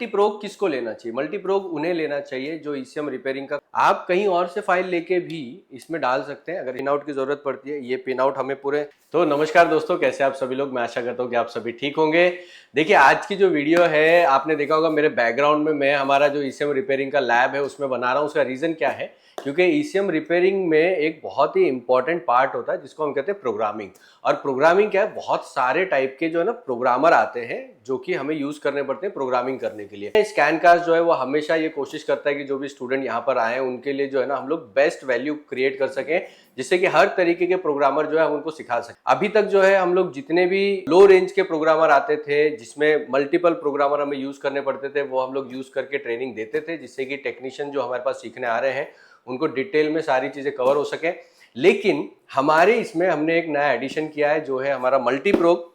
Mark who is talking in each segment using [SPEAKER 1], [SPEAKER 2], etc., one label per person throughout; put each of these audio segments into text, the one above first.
[SPEAKER 1] मल्टीप्रोग किसको लेना चाहिए? मल्टीप्रोग उन्हें लेना चाहिए जो ईसीएम रिपेयरिंग का आप कहीं और से फाइल लेके भी इसमें डाल सकते हैं अगर पिन आउट की जरूरत पड़ती है। ये पिन आउट हमें पूरे तो नमस्कार दोस्तों, कैसे आप सभी लोग? मैं आशा करता हूँ कि आप सभी ठीक होंगे। देखिए, आज की जो वीडियो है आपने देखा होगा मेरे बैकग्राउंड में मैं हमारा जो ईसीएम रिपेयरिंग का लैब है उसमें बना रहा हूँ। उसका रीजन क्या है? क्योंकि ईसीएम रिपेयरिंग में एक बहुत ही इंपॉर्टेंट पार्ट होता है जिसको हम कहते हैं प्रोग्रामिंग। और प्रोग्रामिंग क्या है, बहुत सारे टाइप के जो है ना प्रोग्रामर आते हैं जो कि हमें यूज करने पड़ते हैं प्रोग्रामिंग करने के लिए। स्कैनकास्ट जो है वो हमेशा ये कोशिश करता है कि जो भी स्टूडेंट यहाँ पर आए उनके लिए जो है ना हम लोग बेस्ट वैल्यू क्रिएट कर सकें, जिससे कि हर तरीके के प्रोग्रामर जो है हम उनको सिखा सकें। अभी तक जो है हम लोग जितने भी लो रेंज के प्रोग्रामर आते थे जिसमें मल्टीपल प्रोग्रामर हमें यूज करने पड़ते थे, वो हम लोग यूज करके ट्रेनिंग देते थे, जिससे कि टेक्नीशियन जो हमारे पास सीखने आ रहे हैं उनको डिटेल में सारी चीजें कवर हो सके। लेकिन हमारे इसमें हमने एक नया एडिशन किया है जो है हमारा मल्टीप्रोग,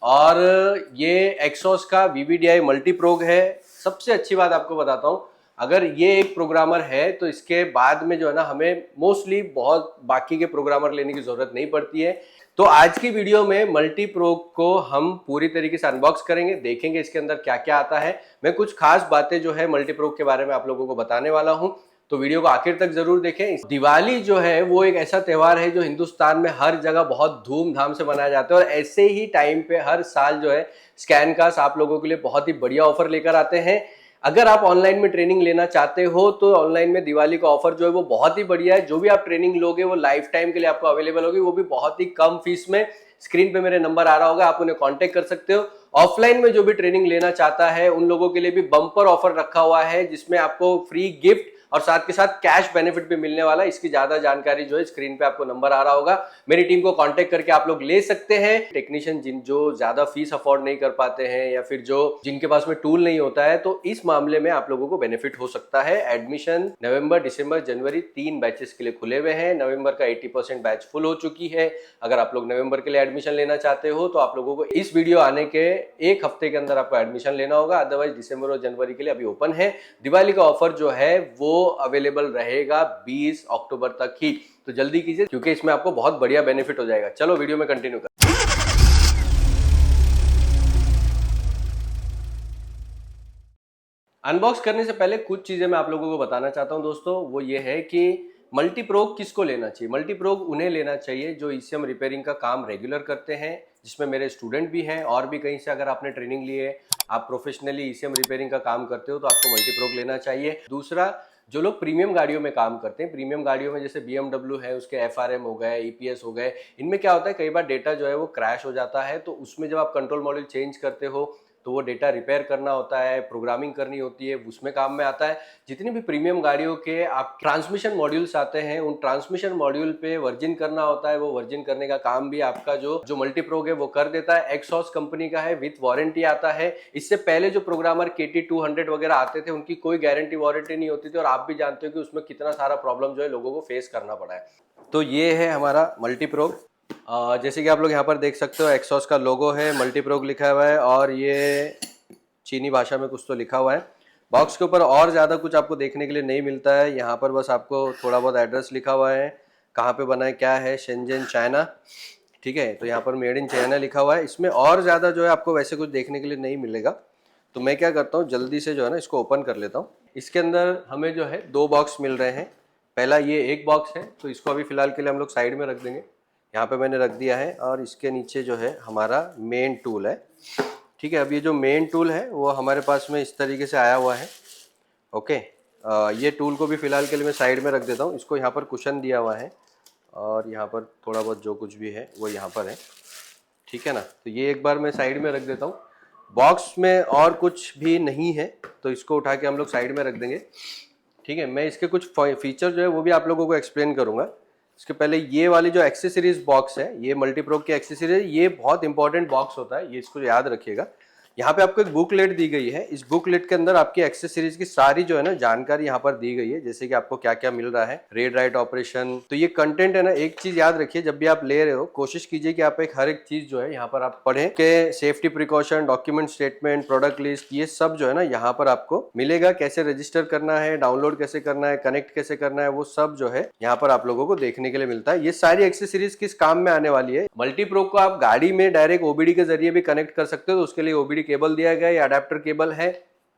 [SPEAKER 1] और ये एक्सॉस का VVDI मल्टीप्रोग है। सबसे अच्छी बात आपको बताता हूं, अगर ये एक प्रोग्रामर है तो इसके बाद में जो है ना हमें मोस्टली बहुत बाकी के प्रोग्रामर लेने की जरूरत नहीं पड़ती है। तो आज की वीडियो में मल्टीप्रोग को हम पूरी तरीके से अनबॉक्स करेंगे, देखेंगे इसके अंदर क्या क्या आता है। मैं कुछ खास बातें जो है मल्टीप्रोग के बारे में आप लोगों को बताने वाला हूं, तो वीडियो को आखिर तक जरूर देखें। दिवाली जो है वो एक ऐसा त्योहार है जो हिंदुस्तान में हर जगह बहुत धूमधाम से मनाया जाता है, और ऐसे ही टाइम पे हर साल जो है स्कैनकास्ट आप लोगों के लिए बहुत ही बढ़िया ऑफर लेकर आते हैं। अगर आप ऑनलाइन में ट्रेनिंग लेना चाहते हो तो ऑनलाइन में दिवाली का ऑफर जो है वो बहुत ही बढ़िया है। जो भी आप ट्रेनिंग लोगे वो लाइफ टाइम के लिए आपको अवेलेबल होगी, वो भी बहुत ही कम फीस में। स्क्रीन पे मेरे नंबर आ रहा होगा, आप उन्हें कांटेक्ट कर सकते हो। ऑफलाइन में जो भी ट्रेनिंग लेना चाहता है उन लोगों के लिए भी बम्पर ऑफर रखा हुआ है, जिसमें आपको फ्री गिफ्ट और साथ के साथ कैश बेनिफिट भी मिलने वाला है। इसकी ज्यादा जानकारी जो है स्क्रीन पे आपको नंबर आ रहा होगा, मेरी टीम को कांटेक्ट करके आप लोग ले सकते हैं। टेक्नीशियन जो ज्यादा फीस अफोर्ड नहीं कर पाते हैं या फिर जो जिनके पास में टूल नहीं होता है, तो इस मामले में आप लोगों को बेनिफिट हो सकता है। एडमिशन नवंबर, दिसंबर, जनवरी 3 बैचेस के लिए खुले हुए हैं। नवंबर का 80% बैच फुल हो चुकी है। अगर आप लोग नवंबर के लिए एडमिशन लेना चाहते हो तो आप लोगों को इस वीडियो आने के एक हफ्ते के अंदर आपको एडमिशन लेना होगा, अदरवाइज दिसंबर और जनवरी के लिए अभी ओपन है। दिवाली का ऑफर जो है वो अवेलेबल रहेगा 20 अक्टूबर तक ही, तो जल्दी कीजिए क्योंकि इसमें आपको बहुत बढ़िया बेनिफिट हो जाएगा। चलो वीडियो में कंटिन्यू कर। अनबॉक्स करने से पहले कुछ चीजें मैं आप लोगों को बताना चाहता हूं दोस्तों, वो ये है कि मल्टीप्रोग किसको लेना चाहिए? मल्टीप्रोग उन्हें लेना चाहिए जो ईसीएम रिपेयरिंग का काम रेगुलर करते हैं, जिसमें मेरे स्टूडेंट भी हैं और भी कहीं से अगर आपने ट्रेनिंग ली है, आप प्रोफेशनली ईसीएम रिपेयरिंग का काम करते हो तो आपको मल्टीप्रोग लेना चाहिए। दूसरा, जो लोग प्रीमियम गाड़ियों में काम करते हैं, प्रीमियम गाड़ियों में जैसे BMW है, उसके FRM हो गए, EPS हो गए, इनमें क्या होता है कई बार डेटा जो है वो क्रैश हो जाता है, तो उसमें जब आप कंट्रोल मॉड्यूल चेंज करते हो तो वो डेटा रिपेयर करना होता है, प्रोग्रामिंग करनी होती है, उसमें काम में आता है। जितनी भी प्रीमियम गाड़ियों के आप ट्रांसमिशन मॉड्यूल्स आते हैं, उन ट्रांसमिशन मॉड्यूल पे वर्जिन करना होता है, वो वर्जिन करने का काम भी आपका जो मल्टीप्रोग है वो कर देता है। एक्सॉस कंपनी का है, विथ वारंटी आता है। इससे पहले जो प्रोग्रामर KT200 वगैरह आते थे उनकी कोई गारंटी वारंटी नहीं होती थी, और आप भी जानते हो कि उसमें कितना सारा प्रॉब्लम जो है लोगों को फेस करना पड़ा है। तो ये है हमारा मल्टीप्रोग। जैसे कि आप लोग यहाँ पर देख सकते हो, एक्सॉस का लोगो है, मल्टीप्रोग लिखा हुआ है, और ये चीनी भाषा में कुछ तो लिखा हुआ है। बॉक्स के ऊपर और ज़्यादा कुछ आपको देखने के लिए नहीं मिलता है। यहाँ पर बस आपको थोड़ा बहुत एड्रेस लिखा हुआ है, कहाँ पे बना है, क्या है, शेंजन चाइना, ठीक है। तो यहाँ पर मेड इन चाइना लिखा हुआ है। इसमें और ज़्यादा जो है आपको वैसे कुछ देखने के लिए नहीं मिलेगा। तो मैं क्या करता हूँ, जल्दी से जो है ना इसको ओपन कर लेता हूँ। इसके अंदर हमें जो है 2 बॉक्स मिल रहे हैं। पहला ये एक बॉक्स है, तो इसको अभी फ़िलहाल के लिए हम लोग साइड में रख देंगे। यहाँ पे मैंने रख दिया है, और इसके नीचे जो है हमारा मेन टूल है, ठीक है। अब ये जो मेन टूल है वो हमारे पास में इस तरीके से आया हुआ है, ओके। ये टूल को भी फ़िलहाल के लिए मैं साइड में रख देता हूँ। इसको यहाँ पर कुशन दिया हुआ है, और यहाँ पर थोड़ा बहुत जो कुछ भी है वो यहाँ पर है, ठीक है ना। तो ये एक बार मैं साइड में रख देता हूँ। बॉक्स में और कुछ भी नहीं है, तो इसको उठा के हम लोग साइड में रख देंगे, ठीक है। मैं इसके कुछ फीचर जो है वो भी आप लोगों को एक्सप्लेन करूँगा। इसके पहले ये वाली जो एक्सेसरीज बॉक्स है, ये मल्टीप्रोग की एक्सेसरीज, ये बहुत इंपॉर्टेंट बॉक्स होता है, ये इसको याद रखिएगा। यहाँ पे आपको एक बुकलेट दी गई है। इस बुकलेट के अंदर आपकी एक्सेसरीज की सारी जो है ना जानकारी यहाँ पर दी गई है, जैसे कि आपको क्या क्या मिल रहा है, रीड राइट ऑपरेशन। तो ये कंटेंट है ना, एक चीज याद रखिए, जब भी आप ले रहे हो कोशिश कीजिए कि आप हर एक चीज जो है यहाँ पर आप पढ़ें के safety precaution, document statement, product list, ये सब जो है ना यहाँ पर आपको मिलेगा। कैसे रजिस्टर करना है, डाउनलोड कैसे करना है, कनेक्ट कैसे करना है, वो सब जो है यहाँ पर आप लोगों को देखने के लिए मिलता है। ये सारी एक्सेसरीज किस काम में आने वाली है? मल्टीप्रोग को आप गाड़ी में डायरेक्ट OBD के जरिए भी कनेक्ट कर सकते हो, तो उसके लिए OBD केबल दिया गया है, अडेप्टर केबल है,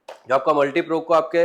[SPEAKER 1] जो आपका मल्टी प्रो को आपके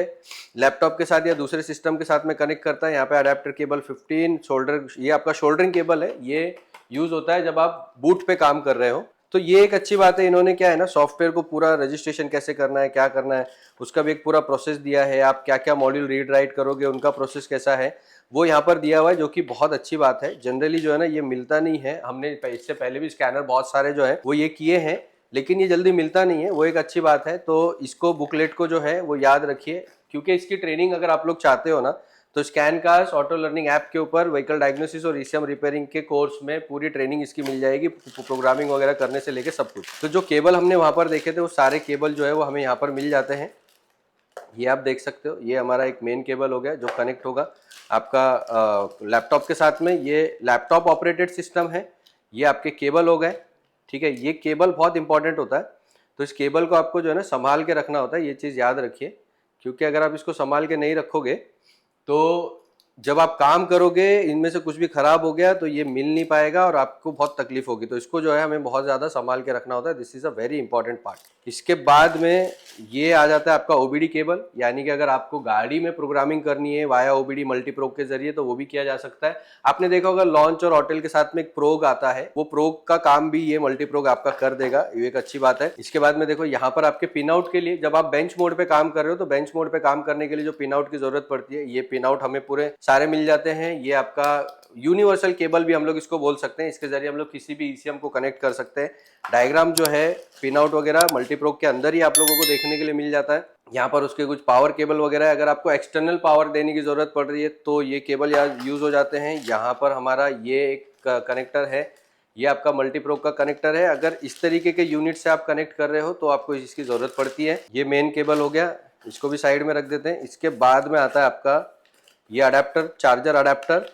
[SPEAKER 1] लैपटॉप के साथ या दूसरे सिस्टम के साथ में कनेक्ट करता है। यहाँ पे अडेप्टर केबल 15 शोल्डर, ये आपका शोल्डरिंग केबल है, ये यूज होता है जब आप बूट पे काम कर रहे हो। तो ये एक अच्छी बात है, इन्होंने क्या है ना, सॉफ्टवेयर को पूरा रजिस्ट्रेशन कैसे करना है, क्या करना है, उसका भी एक पूरा प्रोसेस दिया है। आप क्या क्या मॉड्यूल रीड राइट करोगे, उनका प्रोसेस कैसा है, वो यहाँ पर दिया हुआ है, जो कि बहुत अच्छी बात है। जनरली जो है ना ये मिलता नहीं है। हमने इससे पहले भी स्कैनर बहुत सारे जो है वो ये किए हैं, लेकिन ये जल्दी मिलता नहीं है, वो एक अच्छी बात है। तो इसको बुकलेट को जो है वो याद रखिए, क्योंकि इसकी ट्रेनिंग अगर आप लोग चाहते हो ना, तो स्कैनकास्ट ऑटो लर्निंग ऐप के ऊपर व्हीकल डायग्नोसिस और ईसीएम रिपेयरिंग के कोर्स में पूरी ट्रेनिंग इसकी मिल जाएगी, प्रोग्रामिंग वगैरह करने से लेके सब कुछ। तो जो केबल हमने वहाँ पर देखे थे वो सारे केबल जो है वो हमें यहाँ पर मिल जाते हैं। ये आप देख सकते हो, ये हमारा एक मेन केबल हो गया जो कनेक्ट होगा आपका लैपटॉप के साथ में। ये लैपटॉप ऑपरेटेड सिस्टम है, ये आपके केबल हो गए, ठीक है। ये केबल बहुत इंपॉर्टेंट होता है, तो इस केबल को आपको जो है ना संभाल के रखना होता है, ये चीज़ याद रखिए। क्योंकि अगर आप इसको संभाल के नहीं रखोगे तो जब आप काम करोगे इनमें से कुछ भी खराब हो गया तो ये मिल नहीं पाएगा और आपको बहुत तकलीफ होगी। तो इसको जो है हमें बहुत ज़्यादा संभाल के रखना होता है। This is a very important part. इसके बाद में ये आ जाता है आपका ओबीडी केबल, यानी कि अगर आपको गाड़ी में प्रोग्रामिंग करनी है वाया ओबीडी मल्टीप्रोग के जरिए तो वो भी किया जा सकता है। आपने देखा होगा लॉन्च और होटल के साथ में एक प्रोग आता है, वो प्रोग का काम भी ये मल्टीप्रोग आपका कर देगा, ये एक अच्छी बात है। इसके बाद में देखो यहाँ पर आपके पिन आउट के लिए, जब आप बेंच मोड पे काम कर रहे हो तो बेंच मोड पे काम करने के लिए जो पिन आउट की जरूरत पड़ती है, ये पिन आउट हमें पूरे सारे मिल जाते हैं। ये आपका यूनिवर्सल केबल भी हम लोग इसको बोल सकते हैं, इसके जरिए हम लोग किसी भी ईसीएम को कनेक्ट कर सकते हैं। डायग्राम जो है पिन आउट वगैरह मल्टीप्रोग के अंदर ही आप लोगों को देखने के लिए मिल जाता है। यहाँ पर उसके कुछ पावर केबल वगैरह, अगर आपको एक्सटर्नल पावर देने की जरूरत पड़ रही है तो ये केबल यहाँ यूज हो जाते हैं। यहाँ पर हमारा ये एक कनेक्टर है, ये आपका मल्टीप्रोग का कनेक्टर है। अगर इस तरीके के यूनिट से आप कनेक्ट कर रहे हो तो आपको इसकी जरूरत पड़ती है। ये मेन केबल हो गया, इसको भी साइड में रख देते हैं। इसके बाद में आता है आपका ये अडेप्टर, चार्जर अडेप्टर।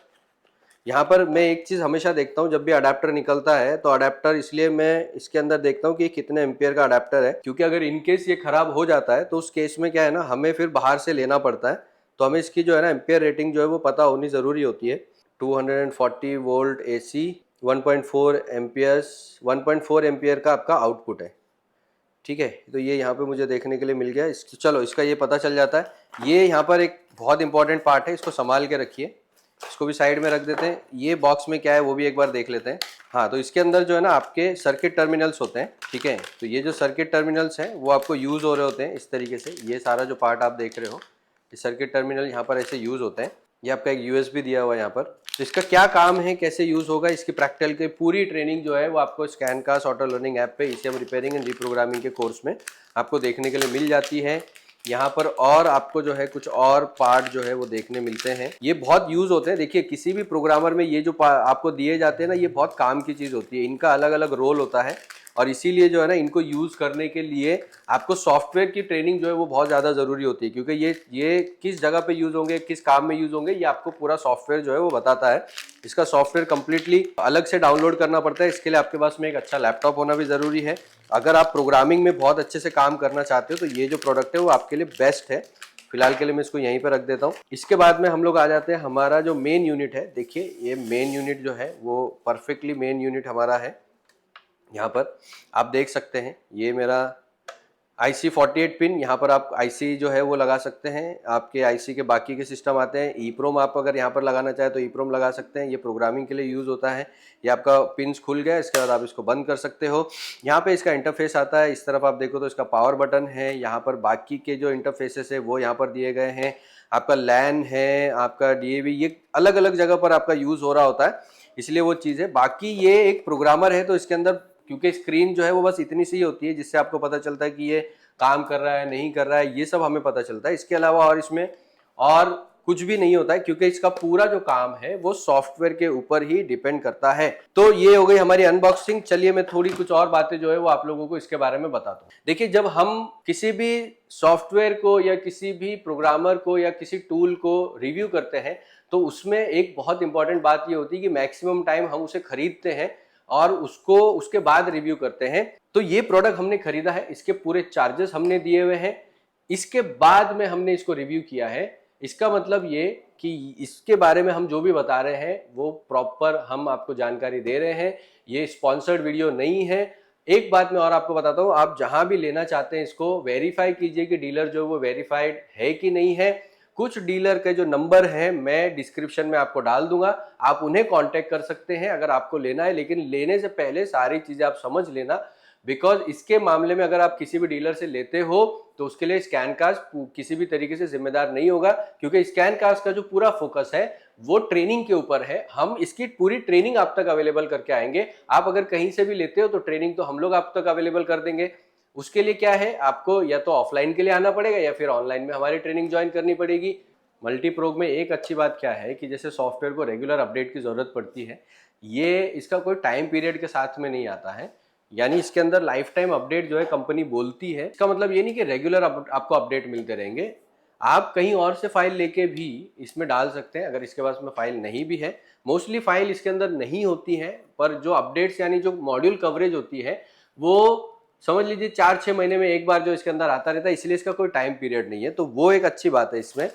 [SPEAKER 1] यहाँ पर मैं एक चीज़ हमेशा देखता हूँ, जब भी अडेप्टर निकलता है तो अडेप्टर इसलिए मैं इसके अंदर देखता हूँ कि कितने एम्पियर का अडेप्टर है, क्योंकि अगर इनकेस ये खराब हो जाता है तो उस केस में क्या है ना, हमें फिर बाहर से लेना पड़ता है। तो हमें इसकी जो है ना एम्पियर रेटिंग जो है वो पता होनी ज़रूरी होती है। 240 वोल्ट AC, 1.4 एम्पियर्स, 1.4 एम्पियर का आपका आउटपुट है, ठीक है। तो ये यहाँ पे मुझे देखने के लिए मिल गया। चलो इसका ये पता चल जाता है। ये यहाँ पर एक बहुत इंपॉर्टेंट पार्ट है, इसको संभाल के रखिए। इसको भी साइड में रख देते हैं। ये बॉक्स में क्या है वो भी एक बार देख लेते हैं। हाँ, तो इसके अंदर जो है ना आपके सर्किट टर्मिनल्स होते हैं, ठीक है। तो ये जो सर्किट टर्मिनल्स हैं वो आपको यूज़ हो रहे होते हैं इस तरीके से। ये सारा जो पार्ट आप देख रहे हो, ये सर्किट टर्मिनल यहाँ पर ऐसे यूज़ होते हैं। ये आपका एक USB दिया हुआ है यहाँ पर। तो इसका क्या काम है, कैसे यूज़ होगा, इसकी प्रैक्टिकल की पूरी ट्रेनिंग जो है वो आपको स्कैनकास्ट ऑटो लर्निंग ऐप पे ईसीएम रिपेयरिंग एंड रीप्रोग्रामिंग के कोर्स में आपको देखने के लिए मिल जाती है। यहाँ पर और आपको जो है कुछ और पार्ट जो है वो देखने मिलते हैं, ये बहुत यूज होते हैं। देखिए किसी भी प्रोग्रामर में ये जो आपको दिए जाते हैं ना, ये बहुत काम की चीज होती है, इनका अलग अलग रोल होता है और इसीलिए जो है ना इनको यूज करने के लिए आपको सॉफ्टवेयर की ट्रेनिंग जो है वो बहुत ज्यादा जरूरी होती है, क्योंकि ये किस जगह पे यूज होंगे, किस काम में यूज होंगे, ये आपको पूरा सॉफ्टवेयर जो है वो बताता है। इसका सॉफ्टवेयर कंप्लीटली अलग से डाउनलोड करना पड़ता है, इसके लिए आपके पास में एक अच्छा लैपटॉप होना भी जरूरी है। अगर आप प्रोग्रामिंग में बहुत अच्छे से काम करना चाहते हो तो ये जो प्रोडक्ट है वो आपके लिए बेस्ट है। फिलहाल के लिए मैं इसको यहीं पर रख देता हूँ। इसके बाद में हम लोग आ जाते हैं हमारा जो मेन यूनिट है। देखिए ये मेन यूनिट जो है वो परफेक्टली मेन यूनिट हमारा है। यहाँ पर आप देख सकते हैं ये मेरा IC48 पिन, यहाँ पर आप IC जो है वो लगा सकते हैं। आपके IC के बाकी के सिस्टम आते हैं। EEPROM आप अगर यहाँ पर लगाना चाहे तो EEPROM लगा सकते हैं, ये प्रोग्रामिंग के लिए यूज़ होता है। ये आपका पिन्स खुल गया, इसके बाद आप इसको बंद कर सकते हो। यहाँ पे इसका इंटरफेस आता है, इस तरफ आप देखो तो इसका पावर बटन है। यहाँ पर बाकी के जो इंटरफेसेस है वो यहाँ पर दिए गए हैं। आपका LAN है, आपका DAV, ये अलग अलग जगह पर आपका यूज़ हो रहा होता है, इसलिए वो चीज़ है। बाकी ये एक प्रोग्रामर है तो इसके अंदर क्योंकि स्क्रीन जो है वो बस इतनी सी होती है जिससे आपको पता चलता है कि ये काम कर रहा है नहीं कर रहा है, ये सब हमें पता चलता है। इसके अलावा और इसमें और कुछ भी नहीं होता है, क्योंकि इसका पूरा जो काम है वो सॉफ्टवेयर के ऊपर ही डिपेंड करता है। तो ये हो गई हमारी अनबॉक्सिंग। चलिए मैं थोड़ी कुछ और बातें जो है वो आप लोगों को इसके बारे में बताता हूँ। देखिए जब हम किसी भी सॉफ्टवेयर को या किसी भी प्रोग्रामर को या किसी टूल को रिव्यू करते हैं तो उसमें एक बहुत इंपॉर्टेंट बात ये होती है कि मैक्सिमम टाइम हम उसे खरीदते हैं और उसको उसके बाद रिव्यू करते हैं। तो ये प्रोडक्ट हमने खरीदा है, इसके पूरे चार्जेस हमने दिए हुए हैं, इसके बाद में हमने इसको रिव्यू किया है। इसका मतलब ये कि इसके बारे में हम जो भी बता रहे हैं वो प्रॉपर हम आपको जानकारी दे रहे हैं। ये स्पॉन्सर्ड वीडियो नहीं है। एक बात मैं और आपको बताता हूँ, आप जहां भी लेना चाहते हैं इसको वेरीफाई कीजिए कि डीलर जो वो वेरीफाइड है कि नहीं है। कुछ डीलर के जो नंबर है मैं डिस्क्रिप्शन में आपको डाल दूंगा, आप उन्हें कांटेक्ट कर सकते हैं अगर आपको लेना है। लेकिन लेने से पहले सारी चीजें आप समझ लेना, बिकॉज इसके मामले में अगर आप किसी भी डीलर से लेते हो तो उसके लिए स्कैन कास्ट किसी भी तरीके से जिम्मेदार नहीं होगा, क्योंकि स्कैन कास्ट का जो पूरा फोकस है वो ट्रेनिंग के ऊपर है। हम इसकी पूरी ट्रेनिंग आप तक अवेलेबल करके आएंगे। आप अगर कहीं से भी लेते हो तो ट्रेनिंग तो हम लोग आप तक अवेलेबल कर देंगे। उसके लिए क्या है, आपको या तो ऑफलाइन के लिए आना पड़ेगा या फिर ऑनलाइन में हमारी ट्रेनिंग ज्वाइन करनी पड़ेगी। मल्टीप्रोग में एक अच्छी बात क्या है कि जैसे सॉफ्टवेयर को रेगुलर अपडेट की जरूरत पड़ती है, ये इसका कोई टाइम पीरियड के साथ में नहीं आता है। यानी इसके अंदर लाइफ टाइम अपडेट जो है कंपनी बोलती है, इसका मतलब ये नहीं कि रेगुलर आपको अपडेट मिलते रहेंगे। आप कहीं और से फाइल लेके भी इसमें डाल सकते हैं अगर इसके पास में फाइल नहीं भी है। मोस्टली फाइल इसके अंदर नहीं होती है, पर जो अपडेट्स यानी जो मॉड्यूल कवरेज होती है वो समझ लीजिए 4-6 महीने में एक बार जो इसके अंदर आता रहता है, इसलिए इसका कोई टाइम पीरियड नहीं है। तो वो एक अच्छी बात है इसमें।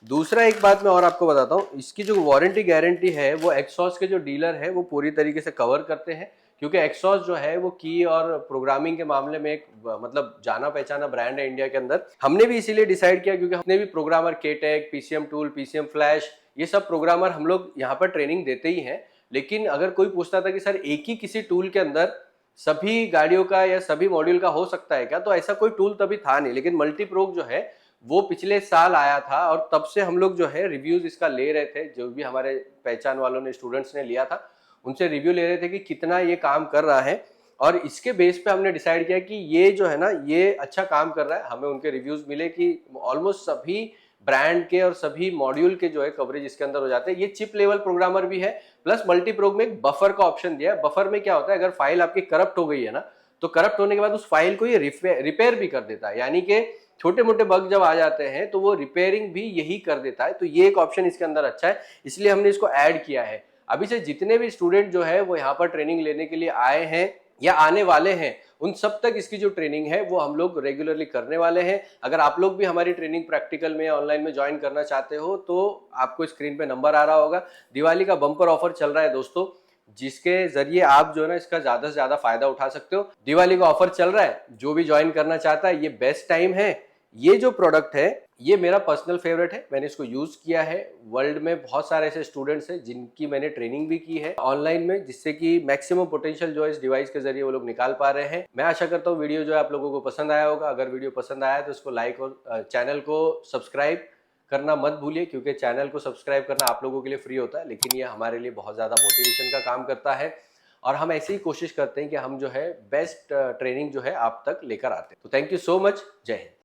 [SPEAKER 1] दूसरा एक बात मैं और आपको बताता हूँ, इसकी जो वारंटी गारंटी है वो एक्सॉस के जो डीलर है वो पूरी तरीके से कवर करते हैं, क्योंकि एक्सॉस जो है वो की और प्रोग्रामिंग के मामले में एक मतलब जाना पहचाना ब्रांड है इंडिया के अंदर। हमने भी इसीलिए डिसाइड किया क्योंकि हमने भी प्रोग्रामर केटेक, पीसीएम टूल, पीसीएम फ्लैश, ये सब प्रोग्रामर हम लोग यहाँ पर ट्रेनिंग देते ही हैं। लेकिन अगर कोई पूछता था कि सर एक ही किसी टूल के अंदर सभी गाड़ियों का या सभी मॉड्यूल का हो सकता है क्या, तो ऐसा कोई टूल तभी था नहीं। लेकिन मल्टीप्रोग जो है वो पिछले साल आया था और तब से हम लोग जो है रिव्यूज इसका ले रहे थे। जो भी हमारे पहचान वालों ने, स्टूडेंट्स ने लिया था, उनसे रिव्यू ले रहे थे कि कितना ये काम कर रहा है। और इसके बेस पे हमने डिसाइड किया कि ये जो है ना ये अच्छा काम कर रहा है। हमें उनके रिव्यूज मिले कि ऑलमोस्ट सभी ब्रांड के और सभी मॉड्यूल के जो है कवरेज इसके अंदर हो जाते हैं। ये चिप लेवल प्रोग्रामर भी है, प्लस मल्टीप्रोग में एक बफर का ऑप्शन दिया है। बफर में क्या होता है, अगर फाइल आपकी करप्ट हो गई है ना, तो करप्ट होने के बाद उस फाइल को ये रिपेयर भी कर देता है। यानी कि छोटे मोटे बग जब आ जाते हैं तो वो रिपेयरिंग भी यही कर देता है। तो ये एक ऑप्शन इसके अंदर अच्छा है, इसलिए हमने इसको ऐड किया है। अभी से जितने भी स्टूडेंट जो है वो यहाँ पर ट्रेनिंग लेने के लिए आए हैं या आने वाले हैं, उन सब तक इसकी जो ट्रेनिंग है वो हम लोग रेगुलरली करने वाले हैं। अगर आप लोग भी हमारी ट्रेनिंग प्रैक्टिकल में या ऑनलाइन में ज्वाइन करना चाहते हो तो आपको स्क्रीन पे नंबर आ रहा होगा। दिवाली का बम्पर ऑफर चल रहा है दोस्तों, जिसके जरिए आप जो है ना इसका ज्यादा से ज्यादा फायदा उठा सकते हो। दिवाली का ऑफर चल रहा है, जो भी ज्वाइन करना चाहता है ये बेस्ट टाइम है। ये जो प्रोडक्ट है ये मेरा पर्सनल फेवरेट है, मैंने इसको यूज किया है। वर्ल्ड में बहुत सारे ऐसे स्टूडेंट्स हैं जिनकी मैंने ट्रेनिंग भी की है ऑनलाइन में, जिससे कि मैक्सिमम पोटेंशियल जो है इस डिवाइस के जरिए वो लोग निकाल पा रहे हैं। मैं आशा करता हूँ वीडियो जो है आप लोगों को पसंद आया होगा। अगर वीडियो पसंद आया तो इसको लाइक और चैनल को सब्सक्राइब करना मत भूलिए, क्योंकि चैनल को सब्सक्राइब करना आप लोगों के लिए फ्री होता है, लेकिन ये हमारे लिए बहुत ज़्यादा मोटिवेशन का काम करता है। और हम ऐसी ही कोशिश करते हैं कि हम जो है बेस्ट ट्रेनिंग जो है आप तक लेकर आते हैं। तो थैंक यू सो मच, जय हिंद।